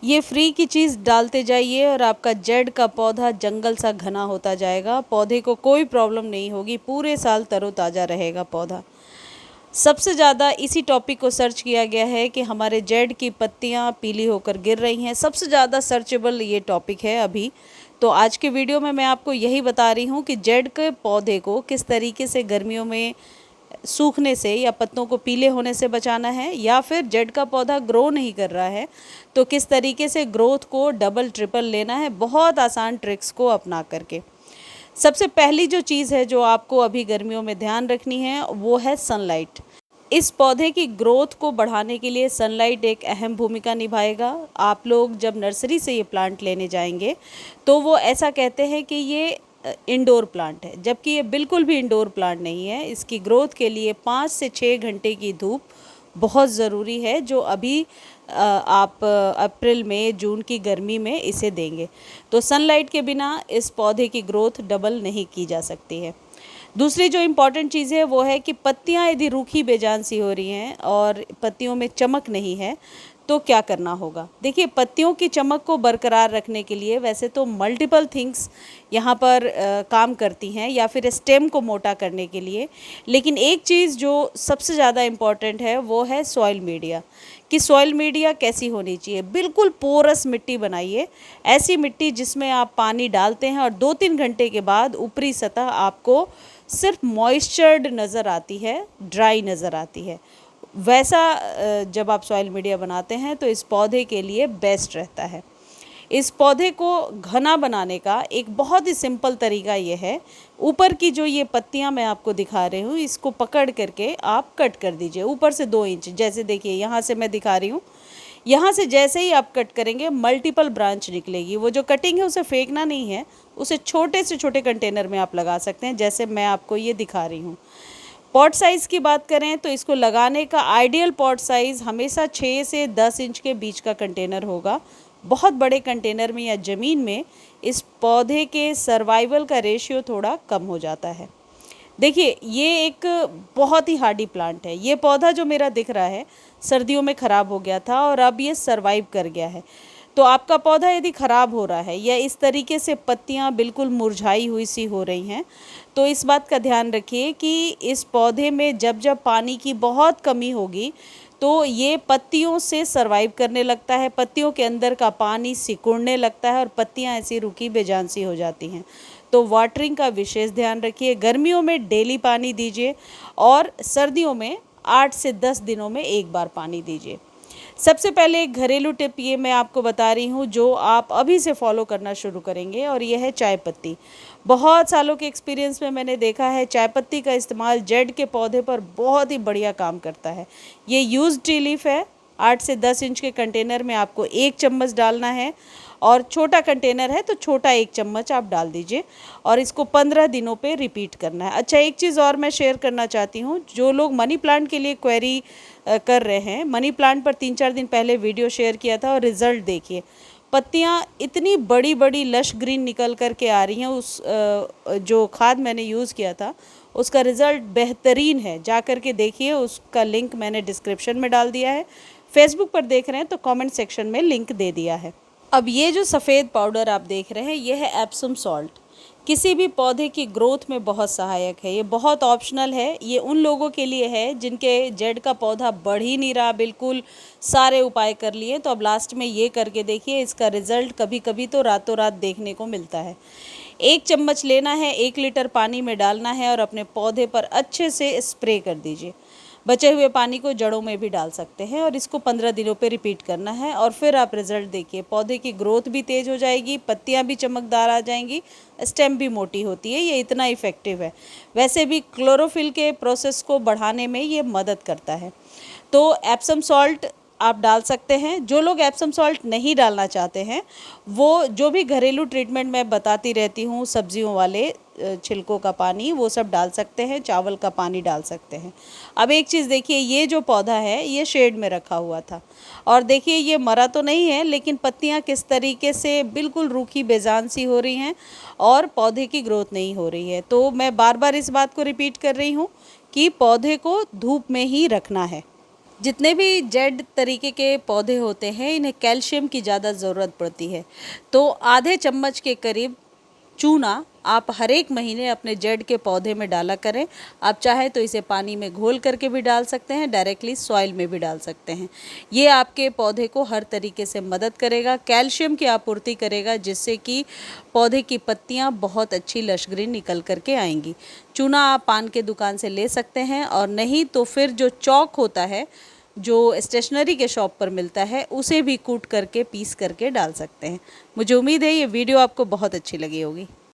ये फ्री की चीज़ डालते जाइए और आपका जेड का पौधा जंगल सा घना होता जाएगा। पौधे को कोई प्रॉब्लम नहीं होगी, पूरे साल तरोताज़ा रहेगा पौधा। सबसे ज़्यादा इसी टॉपिक को सर्च किया गया है कि हमारे जेड की पत्तियां पीली होकर गिर रही हैं। सबसे ज़्यादा सर्चेबल ये टॉपिक है अभी। तो आज के वीडियो में मैं आपको यही बता रही हूँ कि जेड के पौधे को किस तरीके से गर्मियों में सूखने से या पत्तों को पीले होने से बचाना है, या फिर जेड का पौधा ग्रो नहीं कर रहा है तो किस तरीके से ग्रोथ को डबल ट्रिपल लेना है, बहुत आसान ट्रिक्स को अपना करके। सबसे पहली जो चीज़ है जो आपको अभी गर्मियों में ध्यान रखनी है वो है सनलाइट। इस पौधे की ग्रोथ को बढ़ाने के लिए सनलाइट एक अहम भूमिका निभाएगा। आप लोग जब नर्सरी से ये प्लांट लेने जाएंगे तो वो ऐसा कहते हैं कि ये इंडोर प्लांट है, जबकि ये बिल्कुल भी इंडोर प्लांट नहीं है। इसकी ग्रोथ के लिए 5 से 6 घंटे की धूप बहुत ज़रूरी है, जो अभी आप अप्रैल मई जून की गर्मी में इसे देंगे। तो सनलाइट के बिना इस पौधे की ग्रोथ डबल नहीं की जा सकती है। दूसरी जो इम्पॉर्टेंट चीज़ है वो है कि पत्तियां यदि रूखी बेजान सी हो रही हैं और पत्तियों में चमक नहीं है तो क्या करना होगा। देखिए, पत्तियों की चमक को बरकरार रखने के लिए वैसे तो मल्टीपल थिंग्स यहाँ पर काम करती हैं, या फिर स्टेम को मोटा करने के लिए, लेकिन एक चीज़ जो सबसे ज़्यादा इम्पॉर्टेंट है वो है सॉइल मीडिया। कि सॉइल मीडिया कैसी होनी चाहिए। बिल्कुल पोरस मिट्टी बनाइए, ऐसी मिट्टी जिसमें आप पानी डालते हैं और 2-3 घंटे के बाद ऊपरी सतह आपको सिर्फ मॉइस्चर्ड नज़र आती है, ड्राई नज़र आती है। वैसा जब आप सॉइल मीडिया बनाते हैं तो इस पौधे के लिए बेस्ट रहता है। इस पौधे को घना बनाने का एक बहुत ही सिंपल तरीका ये है, ऊपर की जो ये पत्तियां मैं आपको दिखा रही हूँ इसको पकड़ करके आप कट कर दीजिए ऊपर से 2 इंच। जैसे देखिए यहाँ से मैं दिखा रही हूँ, यहाँ से जैसे ही आप कट करेंगे मल्टीपल ब्रांच निकलेगी। वो जो कटिंग है उसे फेंकना नहीं है, उसे छोटे से छोटे कंटेनर में आप लगा सकते हैं, जैसे मैं आपको ये दिखा रही हूँ। पॉट साइज़ की बात करें तो इसको लगाने का आइडियल पॉट साइज़ हमेशा 6 से 10 इंच के बीच का कंटेनर होगा। बहुत बड़े कंटेनर में या ज़मीन में इस पौधे के सर्वाइवल का रेशियो थोड़ा कम हो जाता है। देखिए, ये एक बहुत ही हार्डी प्लांट है। ये पौधा जो मेरा दिख रहा है सर्दियों में ख़राब हो गया था और अब ये सर्वाइव कर गया है। तो आपका पौधा यदि ख़राब हो रहा है या इस तरीके से पत्तियां बिल्कुल मुरझाई हुई सी हो रही हैं, तो इस बात का ध्यान रखिए कि इस पौधे में जब जब पानी की बहुत कमी होगी तो ये पत्तियों से सर्वाइव करने लगता है, पत्तियों के अंदर का पानी सिकुड़ने लगता है और पत्तियां ऐसी रूखी बेजान सी हो जाती हैं। तो वाटरिंग का विशेष ध्यान रखिए। गर्मियों में डेली पानी दीजिए और सर्दियों में 8 से 10 दिनों में एक बार पानी दीजिए। सबसे पहले एक घरेलू टिप ये मैं आपको बता रही हूँ जो आप अभी से फॉलो करना शुरू करेंगे, और यह है चाय पत्ती। बहुत सालों के एक्सपीरियंस में मैंने देखा है चाय पत्ती का इस्तेमाल जेड के पौधे पर बहुत ही बढ़िया काम करता है। ये यूज्ड टी लीफ है। 8 से 10 इंच के कंटेनर में आपको 1 चम्मच डालना है, और छोटा कंटेनर है तो छोटा 1 चम्मच आप डाल दीजिए, और इसको 15 दिनों पे रिपीट करना है। अच्छा, एक चीज़ और मैं शेयर करना चाहती हूँ। जो लोग मनी प्लांट के लिए क्वेरी कर रहे हैं, मनी प्लांट पर 3-4 दिन पहले वीडियो शेयर किया था और रिज़ल्ट देखिए। पत्तियाँ इतनी बड़ी बड़ी लश ग्रीन निकल कर के आ रही हैं। उस जो खाद मैंने यूज़ किया था उसका रिज़ल्ट बेहतरीन है, जा कर के देखिए। उसका लिंक मैंने डिस्क्रिप्शन में डाल दिया है। फेसबुक पर देख रहे हैं तो कमेंट सेक्शन में लिंक दे दिया है। अब ये जो सफ़ेद पाउडर आप देख रहे हैं ये है एप्सम सॉल्ट। किसी भी पौधे की ग्रोथ में बहुत सहायक है। ये बहुत ऑप्शनल है। ये उन लोगों के लिए है जिनके जेड का पौधा बढ़ ही नहीं रहा, बिल्कुल सारे उपाय कर लिए, तो अब लास्ट में ये करके देखिए। इसका रिज़ल्ट कभी कभी तो रातों रात देखने को मिलता है। 1 चम्मच लेना है, 1 लीटर पानी में डालना है और अपने पौधे पर अच्छे से स्प्रे कर दीजिए। बचे हुए पानी को जड़ों में भी डाल सकते हैं, और इसको 15 दिनों पे रिपीट करना है। और फिर आप रिज़ल्ट देखिए, पौधे की ग्रोथ भी तेज़ हो जाएगी, पत्तियां भी चमकदार आ जाएंगी, स्टेम भी मोटी होती है। ये इतना इफ़ेक्टिव है। वैसे भी क्लोरोफिल के प्रोसेस को बढ़ाने में ये मदद करता है। तो एप्सम सॉल्ट आप डाल सकते हैं। जो लोग एप्सम सॉल्ट नहीं डालना चाहते हैं वो जो भी घरेलू ट्रीटमेंट मैं बताती रहती हूँ, सब्जियों वाले छिलकों का पानी वो सब डाल सकते हैं, चावल का पानी डाल सकते हैं। अब एक चीज़ देखिए, ये जो पौधा है ये शेड में रखा हुआ था, और देखिए ये मरा तो नहीं है, लेकिन पत्तियाँ किस तरीके से बिल्कुल रूखी बेजान सी हो रही हैं और पौधे की ग्रोथ नहीं हो रही है। तो मैं बार बार इस बात को रिपीट कर रही हूँ कि पौधे को धूप में ही रखना है। जितने भी जेड तरीके के पौधे होते हैं इन्हें कैल्शियम की ज़्यादा ज़रूरत पड़ती है। तो आधे चम्मच के करीब चूना आप हर एक महीने अपने जेड के पौधे में डाला करें। आप चाहे तो इसे पानी में घोल करके भी डाल सकते हैं, डायरेक्टली सॉइल में भी डाल सकते हैं। ये आपके पौधे को हर तरीके से मदद करेगा, कैल्शियम की आपूर्ति करेगा, जिससे कि पौधे की पत्तियां बहुत अच्छी लश ग्रीन निकल करके आएंगी। चूना आप पान के दुकान से ले सकते हैं, और नहीं तो फिर जो चौक होता है जो स्टेशनरी के शॉप पर मिलता है उसे भी कूट करके पीस करके डाल सकते हैं। मुझे उम्मीद है ये वीडियो आपको बहुत अच्छी लगी होगी।